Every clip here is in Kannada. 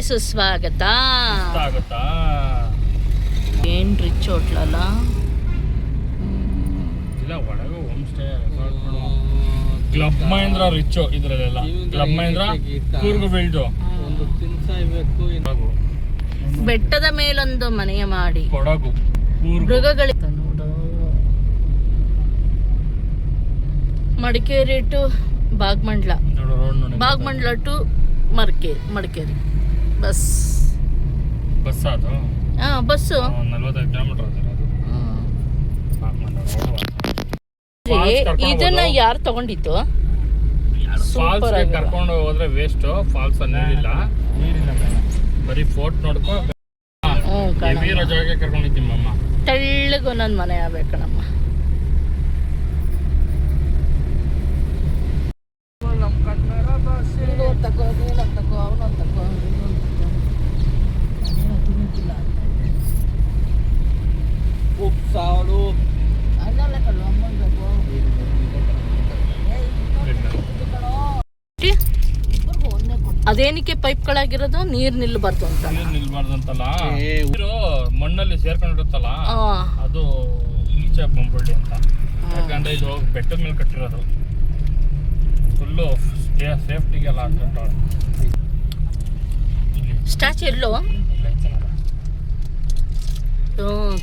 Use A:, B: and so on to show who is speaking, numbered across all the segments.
A: ಸುಸ್ವಾಗತ.
B: ಆಗುತ್ತಾ?
A: ಏನ್ ರಿಚ್ ಹೋಟ್ಲಲ್ಲ.
B: ಇಲ್ಲ, ಒಳಗೆ home stay, club Mahindra rich ಇದ್ರಲ್ಲೆಲ್ಲ. ಕ್ಲಬ್ ಮಹೇಂದ್ರ ಕೂರ್ಗು ಬೀಳ್ದು
A: ಬೆಟ್ಟದ ಮೇಲೊಂದು ಮನೆಯ ಮಾಡಿ
B: ಕೊಡಗು
A: ಮೃಗಗಳಿತ ನೋಡು. Madikeri to Bhagamandala, Bhagamandala to Madikeri bus.
B: ಅದು
A: ಬಸ್ಸು
B: 45 ಕಿಲೋಮೀಟರ್.
A: ಇದನ್ನ ಯಾರು ತಗೊಂಡಿತ್ತು?
B: ಫಾಲ್ಸ್ ಕರ್ಕೊಂಡು ಹೋದ್ರೆ ವೇಸ್ಟ್. ಫಾಲ್ಸ್ ನೀರಿಲ್ಲ, ಬರೀ ಫೋರ್ಟ್ ನೋಡ್ಕೊ. ಹೆವಿ ಜಾಗಕ್ಕೆ ಕರ್ಕೊಂಡಿದ್ದೀವಿ ಅಮ್ಮ.
A: ತೆಳ್ಳಗೂ ನನ್ನ ಮನೆ ಆಗ್ಬೇಕು ನಮ್ಮ. ಅದೇನಕ್ಕೆ ಪೈಪ್ಗಳಾಗಿರೋದು? ನೀರ್ ನಿಲ್ಬಾರ್ದು ಅಂತ.
B: ನೀರ್ ನಿಲ್ಬಾರ್ದು ಅಂತಲ್ಲ, ನೀರು ಮಣ್ಣಲ್ಲಿ ಸೇರ್ಕೊಂಡಿರುತ್ತಲ್ಲ, ಅದು ಈಚೆ ಬಂಬಿಡಿ ಅಂತ. ಯಾಕಂದ್ರೆ ಇದು ಬೆಟ್ಟದ ಮೇಲೆ ಕಟ್ಟಿರೋದು, ಫುಲ್ಲು ಸೇಫ್ಟಿಗೆಲ್ಲ ಹಾಕ್ತಾರೆ.
A: ಸ್ಟ್ಯಾಚು ಎಲ್ಲೋ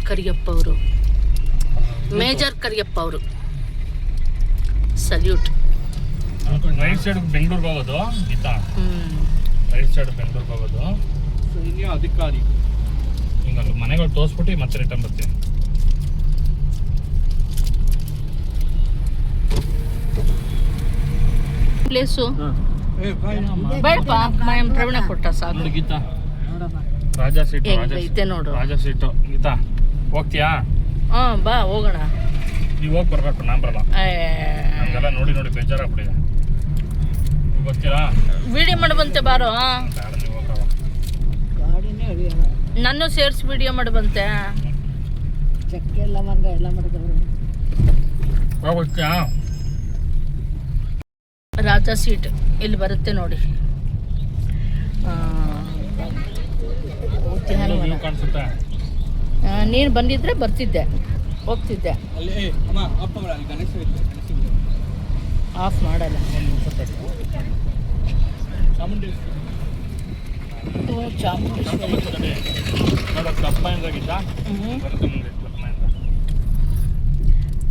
A: ಕರಿಯಪ್ಪ ಅವರು, ಮೇಜರ್ ಕರಿಯಪ್ಪ ಅವರು. ಸಲ್ಯೂಟ್.
B: ರೈಟ್ ಸೈಡ್ ಬೆಂಗಳೂರಿಗೆ ಹೋಗೋದು ಗೀತಾ. ರೈಟ್ ಸೈಡ್ ಬೆಂಗಳೂರಿಗೆ ಹೋಗೋದು. ಸೈನ್ಯ ಅಧಿಕಾರಿ. ಹಿಂಗ ಮನೆಗಳು ತೋರಿಸ್ಬಿಟ್ಟು ಮತ್ತೆ ರಿಟರ್ನ್ ಬರ್ತೀನಿ.
A: ಪ್ಲೇಸು ಬೇಡಪ್ಪ, ಪ್ರವೀಣ ಕೊಟ್ಟ ಸಾಕು.
B: ನೋಡಿ ಗೀತಾ, ರಾಜಾ ಸೀಟು.
A: ಐತೆ ನೋಡು
B: ರಾಜಾ ಸೀಟು. ಗೀತಾ ಹೋಗ್ತೀಯಾ?
A: ಬಾ ಹೋಗೋಣ.
B: ನೀವು ಹೋಗಿ ಬರ್ಬೇಕು, ನಾನು ಬರಲ್ಲ. ನಮ್ಗೆಲ್ಲ ನೋಡಿ ನೋಡಿ ಬೇಜಾರಾಗ್ಬಿಟ್ಟಿದೆ. ಗೊತ್ತೀರಾ?
A: ವಿಡಿಯೋ ಮಾಡಬಂತೆ ಬಾರೋ. ನಾನು ಸೇರ್ಸಿ ವಿಡಿಯೋ ಮಾಡಬಂತೆ.
B: ಹೋಗ್ತೀಯಾ?
A: ರಾಜಾ ಸೀಟ್ ಇಲ್ಲಿ ಬರುತ್ತೆ ನೋಡಿ.
B: ಕಾಣಿಸುತ್ತೆ.
A: ನೀನು ಬಂದಿದ್ರೆ ಬರ್ತಿದ್ದೆ, ಹೋಗ್ತಿದ್ದೆ. ಆಫ್ ಮಾಡಲ್ಲ.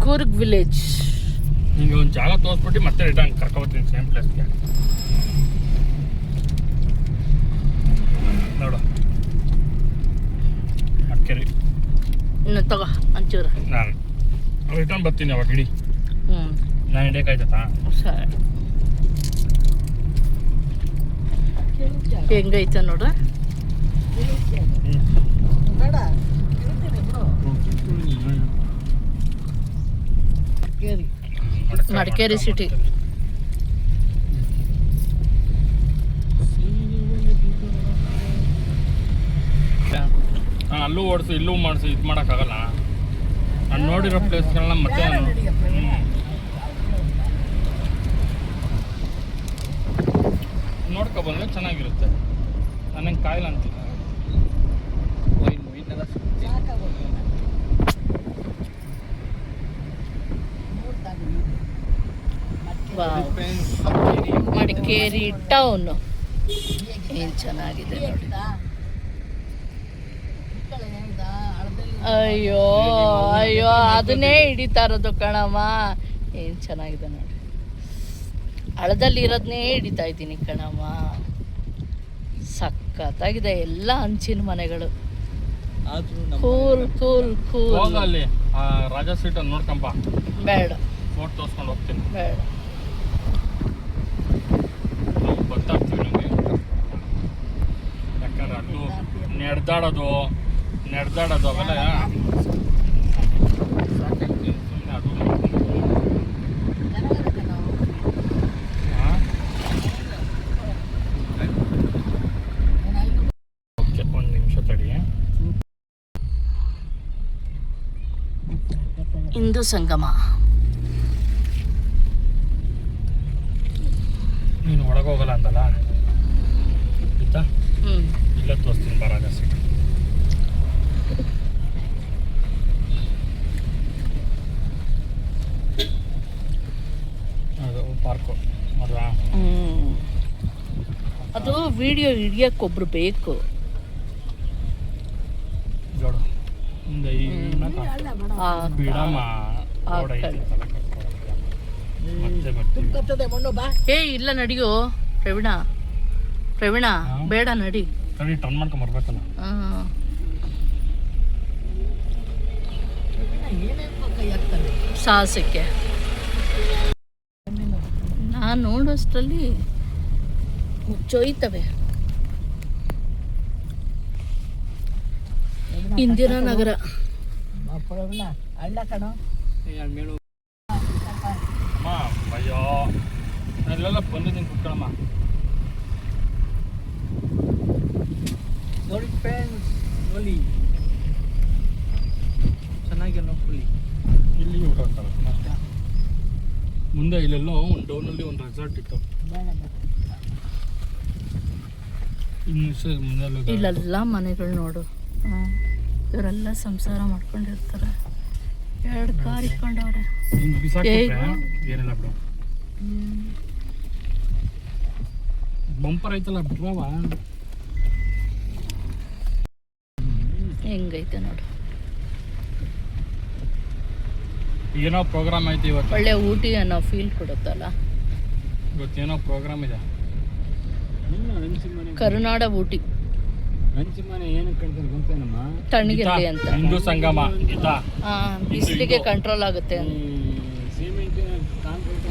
A: ಕೂರ್ಗ್ ವಿಲೇಜ್.
B: ನಿಂಗೆ ಒಂದು ಜಾಗ ತೋರಿಸ್ಬಿಟ್ಟು ಮತ್ತೆ ರಿಟರ್ನ್ ಕರ್ಕೊಬರ್ತೀನಿ ಸೇಮ್ ಪ್ಲೇಸ್ಗೆ. ನೋಡು ಮಡಿಕೇರಿ.
A: ಇನ್ನು ತಗೋ ಒಂಚೂರು.
B: ನಾನು ರಿಟರ್ನ್ ಬರ್ತೀನಿ ಅವಾಗ ಇಡೀ. ನಾನು ಹಿಡಿಯೋಕ್ಕಾಯ್ತಾ?
A: ಸರಿ. ಹೆಂಗೈತೆ ನೋಡ್ರ. ಮಡಿಕೇರಿ ಸಿಟಿ.
B: ಅಲ್ಲೂ ಓಡಿಸು, ಇಲ್ಲೂ ಮಾಡಿಸು, ಇದು ಮಾಡೋಕ್ಕಾಗಲ್ಲ. ನಾನು ನೋಡಿರೋ ಪ್ಲೇಸ್ಗಳನ್ನ ಮತ್ತೆ ನೋಡ್ಕೊಬಂದ್ರೆ ಚೆನ್ನಾಗಿರುತ್ತೆ. ನನಗೆ ಕಾಯಿಲ್ಲ ಅಂತೀನಿ.
A: ಮಡಿಕೇರಿ ಟೌನ್ ಏನ್ ಚೆನ್ನಾಗಿದೆ ನೋಡಿ. ಅಯ್ಯೋ ಅಯ್ಯೋ, ಅದನ್ನೇ ಹಿಡಿತಾ ಇರೋದು ಕಣಮ್ಮ. ಏನ್ ಚೆನ್ನಾಗಿದೆ ನೋಡಿ. ಹಳದಲ್ಲಿ ಇರೋದನ್ನೇ ಹಿಡಿತಾ ಇದ್ದೀನಿ ಕಣಮ್ಮ. ಸಖತ್ತಾಗಿದೆ. ಎಲ್ಲ ಹಂಚಿನ ಮನೆಗಳು. Cool cool cool.
B: ಅಲ್ಲಿ ರಾಜಾ ಸೀಟ್ ಅಲ್ಲಿ ನೋಡ್ಕೊಂಬ.
A: ಬೇಡ,
B: ಫೋಟೋ ತೋರಿಸ್ಕೊಂಡು ಹೋಗ್ತೀನಿ.
A: ಬೇಡ,
B: ಗೊತ್ತಾಗ್ತೀವಿ ನಮಗೆ. ಯಾಕಂದ್ರೆ ಅಲ್ಲೂ ನಡೆದಾಡೋದು ಅವೆಲ್ಲ ಸಾಕಾಗ್ತೀವಿ. ಸುಮ್ಮನೆ ಅದು ಒಂದು ನಿಮಿಷ ತಡಿ.
A: ಹಿಂದೂ ಸಂಗಮ.
B: ನೀನು ಒಳಗೋಗಲ್ಲ ಅಂತಲ್ಲ ಆಯ್ತಾ?
A: ಹ್ಞೂ
B: ಇಲ್ಲೇ ತೋರಿಸ್ತೀನಿ ಬರಾಗ ಸಿಟ್ಟು ಅದು ಪಾರ್ಕು ಅಲ್ವಾ
A: ಅದು ವಿಡಿಯೋ ಹಿಡಿಯೋಕ್ಕೊಬ್ರು ಬೇಕು.
B: ನೋಡು ಹಿಂದೆ ಈ ಬಿಡಮ್ಮ ರೋಡ್ ಐತಿ ಮತ್ತೆ ಬರ್ತೀವಿ.
A: ಏ ಇಲ್ಲ ನಡಿಯೋ ಪ್ರವೀಣ ಬೇಡ ನಡಿ.
B: ಸರಿ ಟರ್ನ್ ಮಾಡ್ಕೊಂಡ್ ಬರ್ಬೇಕಲ್ಲ.
A: ಸಾಹಸಕ್ಕೆ ನಾನು ನೋಡೋಷ್ಟರಲ್ಲಿ ಮುಚ್ಚೋಯ್ತವೆ. ಇಂದಿರಾನಗರ
B: ಅಮ್ಮ ಅಯ್ಯೋ ಅಲ್ಲೆಲ್ಲ ಬಂದಿದ್ದೀನಿ ಕುತ್ಕೊಳ್ಳಮ್ಮ.
C: ನೋಡಿ ಫ್ರೆಂಡ್ಸ್, ನೋಡಿ ಚೆನ್ನಾಗಿಲ್ಲ ಫುಲ್ಲಿ.
B: ಇಲ್ಲಿ ಊಟ ಅಂತಾರೆ ಅಷ್ಟೇ. ಮುಂದೆ ಇಲ್ಲೆಲ್ಲೋ ಒಂದು ಡೌನಲ್ಲಿ ಒಂದು ರೆಸಾರ್ಟ್ ಇತ್ತು.
A: ಇಲ್ಲೆಲ್ಲ ಮನೆಗಳು ನೋಡು. ಇವರೆಲ್ಲ ಸಂಸಾರ ಮಾಡ್ಕೊಂಡಿರ್ತಾರೆ. 2 ಕಾರ್ ಇಟ್ಕೊಂಡವ್ರೆ.
B: ಏನಿಲ್ಲ ಬಿಡು. ಬಂಪರ್ ಐತಲ್ಲ ಬಿಡ್ರವ.
A: ಹೆಂಗೈತೆ ನೋಡು.
B: ಏನೋ ಪ್ರೋಗ್ರಾಮ್ ಐತಿ ಇವತ್ತು.
A: ಒಳ್ಳೆ ಊಟಿ ಅನ್ನೋ ಫೀಲ್ ಕೊಡುತ್ತಲ್ಲ.
B: ಇವತ್ತೇನೋ ಪ್ರೋಗ್ರಾಮ್ ಇದೆ.
A: ಕರುನಾಡ ಊಟಿ
C: ಹಂಚಿಮನೆ ಏನಕ್ಕೆ ಕಟ್ತಾರೆ ಗೊತ್ತೇನಮ್ಮ?
A: ತಣ್ಣಗಿರ್ಲಿ ಅಂತ.
B: ಹಿಂದೂ ಸಂಗಮ ಗೀತಾ.
A: ಬಿಸಿಲಿಗೆ ಕಂಟ್ರೋಲ್ ಆಗುತ್ತೆ.
C: ಸಿಮೆಂಟ್ ಕಾಂಕ್ರೀಟ್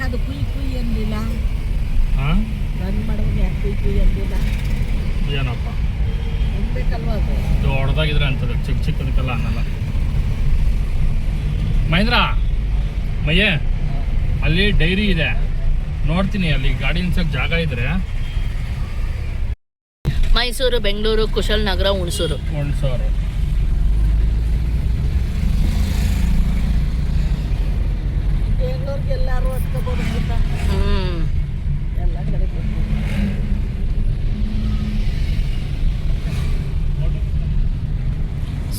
C: ಅದು ಕುಯ್ ಕುಯ್ ಅಂದಿಲ್ಲ. ರನ್ ಮಾಡೋದು ಯಾಕೆ ಕುಯ್ ಕುಯ್ ಅಂದಿಲ್ಲ?
B: ಏನಪ್ಪ
C: ಅನ್ಬೇಕಲ್ವಾ ಅದು?
B: ದೊಡ್ಡದಾಗಿದ್ರೆ ಅಂತದ ಚಿಕ್ಕ ಚಿಕ್ಕದಕ್ಕೆಲ್ಲ ಅನ್ನಲ್ಲ. ಮಹೇಂದ್ರ ಮಯ್ಯೆ ಅಲ್ಲಿ ಡೈರಿ ಇದೆ ನೋಡ್ತೀನಿ. ಅಲ್ಲಿ ಗಾಡಿ ನಿಲ್ಸಕ್ಕೆ ಜಾಗ ಇದ್ರೆ.
A: ಮೈಸೂರು, ಬೆಂಗಳೂರು, ಕುಶಾಲನಗರ, ಹುಣಸೂರು.
C: ಬೆಂಗಳೂರಿಗೆ ಎಲ್ಲರೂ ಹತ್ಕೋಬೋದು ಅಂತ. ಎಲ್ಲ ಕಡೆ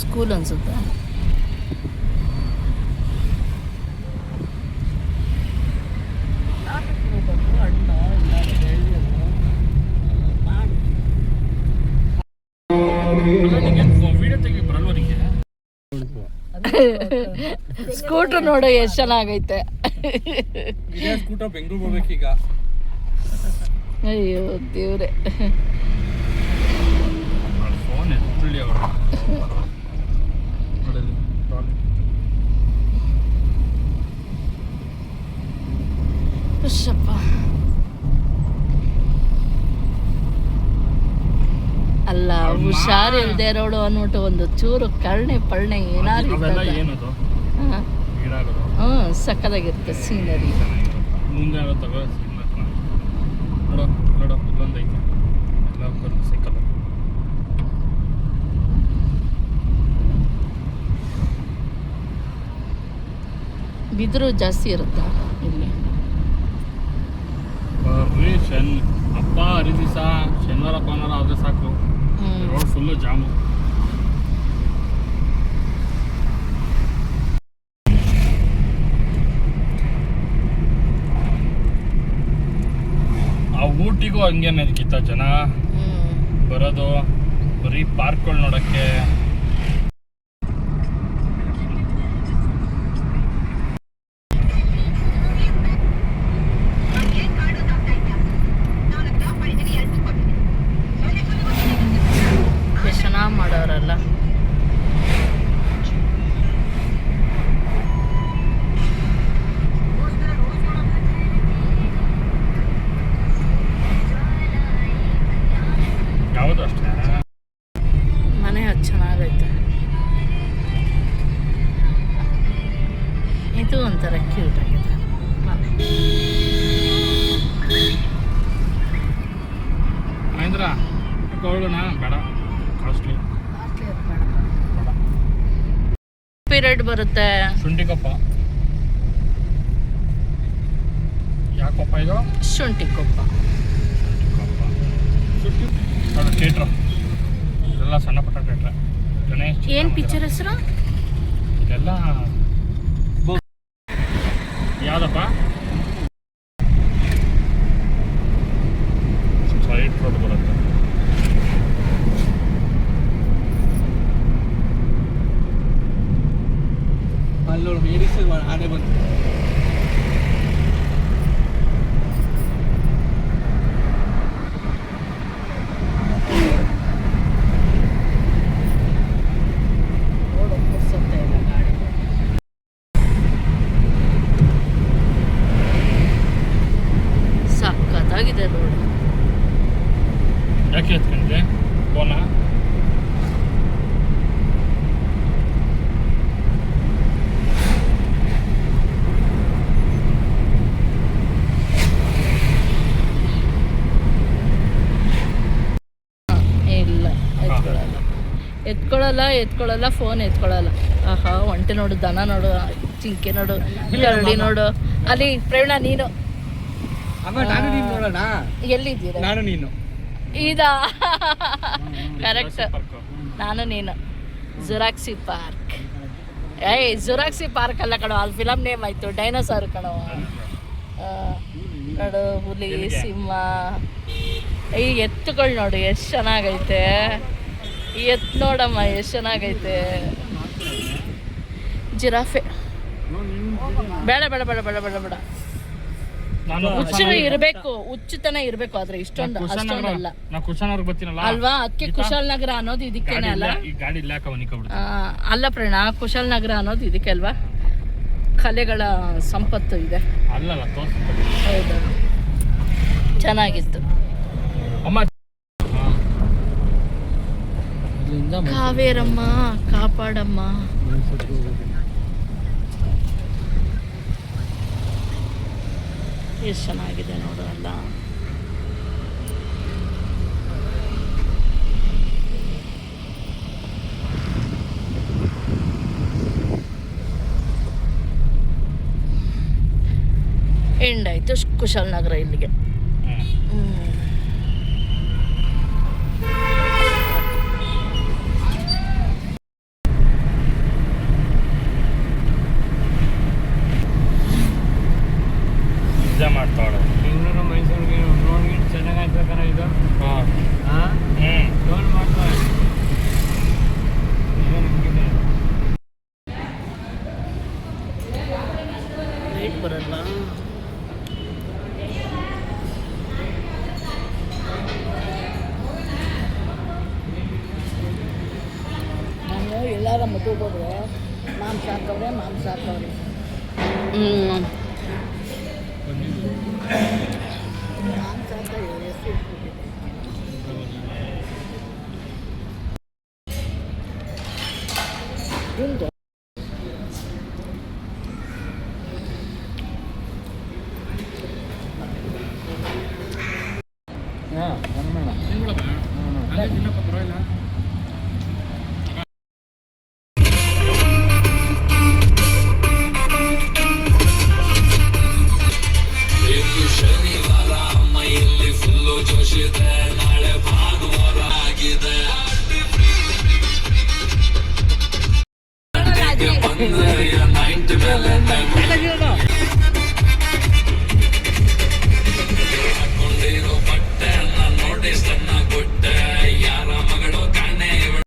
A: ಸ್ಕೂಲ್ ಅನ್ಸುತ್ತೆ.
B: ವಿಡಿಯೋ ತೆಗಿ ಬರಲ್ವ ನಿಂಗೆ?
A: ಸ್ಕೂಟರ್ ನೋಡು ಎಷ್ಟು ಚೆನ್ನಾಗೈತೆ.
B: ಇದೇ ಸ್ಕೂಟರ್ ಬೆಂಗಳೂರು ಹೋಗ್ಬೇಕೀಗ.
A: ಅಯ್ಯೋ ದೇವ್ರೆ.
B: ಫೋನ್ ಎತ್ತುಳ್ಳಿ ಅವರು
A: ಹುಷಪ್ಪ. ಅಲ್ಲ ಹುಷಾರಿಲ್ದೇ ಇರೋಳು ಅಂದ್ಬಿಟ್ಟು ಒಂದು ಚೂರು ಕರ್ಣೆ ಪರ್ಣೆ ಏನಾದ್ರು
B: ಏನದು
A: ಸಕ್ಕದಾಗಿರುತ್ತೆ ಸೀನರಿ.
B: ಮುಂದೆ ತಗೋ ನೋಡೋ ನೋಡೋ ಇಲ್ಲೊಂದೈತೆ ಎಲ್ಲ ಸೈಕಲ್.
A: ಬಿದಿರು ಜಾಸ್ತಿ ಇರುತ್ತಾ ಇಲ್ಲಿ?
B: ಬರ್ರಿ ಹಬ್ಬ ಹರಿದಿವಸ ಶನಿವಾರ ಭಾನುವಾರ ಆದರೆ ಸಾಕು ರೋಡ್ ಫುಲ್ಲು ಜಾಮು. ಆ ಊಟಿಗೂ ಹಂಗೇನೆ ಗೀತಾ ಜನ ಬರೋದು ಬರೀ ಪಾರ್ಕ್ಗಳು ನೋಡಕ್ಕೆ.
A: ಚೆನ್ನಾಗಿ ಮಾಡೋರಲ್ಲ.
B: ಯಾವುದು ಅಷ್ಟೇ
A: ಮನೆ ಅದು ಚೆನ್ನಾಗೈತೆ. ಇದು ಒಂಥರ ಕ್ಯೂಟ್ ಆಗಿದೆ ಮನೆ.
B: ಮಹೇಂದ್ರ ಕೊಳ್ಳೋಣ ಬೇಡ ಕಾಸ್ಟ್ಲಿ.
A: ರೆಡ್ ಬರುತ್ತೆ.
B: ಶುಂಠಿ ಕೊಪ್ಪ. ಯಾಕೊಪ್ಪ ಇದು?
A: ಶುಂಠಿ ಕೊಪ್ಪ.
B: ಥಿಯೇಟ್ರ್ ಇದೆಲ್ಲ ಸಣ್ಣ ಪುಟ್ಟ ಥಿಯೇಟ್ರ್. ಗಣೇಶ್
A: ಏನು ಪಿಕ್ಚರ್ ಹೆಸರು?
B: ಇದೆಲ್ಲ ಯಾವುದಪ್ಪ? ಸ್ಟ್ರೈಟ್ ರೋಡ್ ಬರುತ್ತೆ.
D: ಅಲ್ಲಿ ನೋಡಿ ಏರಿಸ್ ಆನೆ ಬಂತು.
A: ಸಕ್ಕತ್ತಾಗಿದೆ ರೋಡ್.
B: ಯಾಕೆ ಎತ್ಕೊಂಡೆ ಫೋನ?
A: ಇಲ್ಲ ಎತ್ಕೊಳ್ಳಲ್ಲ ಫೋನ್ ಎತ್ಕೊಳ್ಳಲ್ಲ. ಆಹಾ ಒಂಟೆ ನೋಡು, ದನ ನೋಡು, ಜಿಂಕೆ ನೋಡು, ಕರಡಿ ನೋಡು. ಅಲ್ಲಿ ಪ್ರವೀಣ ನೀನು
D: ಅಮ್ಮ ನಾನು ನೀನು ನೋಡೋಣ.
A: ಎಲ್ಲಿದ್ದೀರ?
D: ನಾನು ನೀನು
A: ಇದಾ ಕರೆಕ್ಟ್. ನಾನು ನೀನು ಜುರಾಕ್ಸಿ ಪಾರ್ಕ್. ಜುರಾಕ್ಸಿ ಪಾರ್ಕ್ ಅಲ್ಲ ಕಣೋ, ಅಲ್ಲಿ ಫಿಲಮ್ ನೇಮ್ ಆಯ್ತು ಡೈನೋಸಾರ್ ಕಣೋ. ನೋಡು ಹುಲಿ, ಸಿಂಹ, ಈ ಎತ್ತುಗಳು ನೋಡು ಎಷ್ಟು ಚೆನ್ನಾಗೈತೆ. ಈ ಎತ್ತು ನೋಡಮ್ಮ ಎಷ್ಟು ಚೆನ್ನಾಗೈತೆ. ಜಿರಾಫೆ. ಬೇಡ ಬೇಡ ಬೇಡ ಬೇಡ ಬೇಡ ಬೇಡ. ಹುಚ್ಚು ಇರಬೇಕು, ಹುಚ್ಚುತನ ಇರಬೇಕು, ಆದ್ರೆ ಅಷ್ಟೊಂದಲ್ಲ
B: ನಾವು ಕುಶಾನವ್ರಿಗೆ ಬರ್ತೀನಲ್ಲ
A: ಅಲ್ವಾ? ಅದಕ್ಕೆ ಕುಶಾಲನಗರ ಅನ್ನೋದು ಇದಕ್ಕೇನೆ ಅಲ್ಲ.
B: ಈ ಗಾಡಿ ಇಲ್ಲ
A: ಅಲ್ಲ ಪ್ರೇಣ, ಕುಶಾಲನಗರ ಅನ್ನೋದು ಇದಕ್ಕೆ ಅಲ್ವಾ? ಕಲೆಗಳ ಸಂಪತ್ತು ಇದೆ.
B: ಅಲ್ಲಲ್ಲ
A: ಹೌದು, ಚೆನ್ನಾಗಿತ್ತು.
B: ಅಮ್ಮ
A: ಕಾವೇರಮ್ಮ ಕಾಪಾಡಮ್ಮ. ಎಷ್ಟು ಚೆನ್ನಾಗಿದೆ ನೋಡು ಅಲ್ಲ. ಎಂಡ್ ಆಯ್ತು ಕುಶಾಲನಗರ ಇಲ್ಲಿಗೆ.
B: ಮಾಡ್ತಾಳೆ
D: ಬೆಂಗಳೂರು ಮೈಸೂರಿಗೆ ರೋಡ್ಗೆ ಚೆನ್ನಾಗಾಯ್ತಕ್ಕರ ಇದು. ಲೋನ್ ಮಾಡ್ತಾರೆ.
A: ರೇಟ್ ಬರಲ್ಲ. ನಾನು ಎಲ್ಲಾರ ಮದುವೆ ಹೋದ್ರೆ ಮಾಂಸ ಹಾಕವ್ರೆ. ಉಂಟು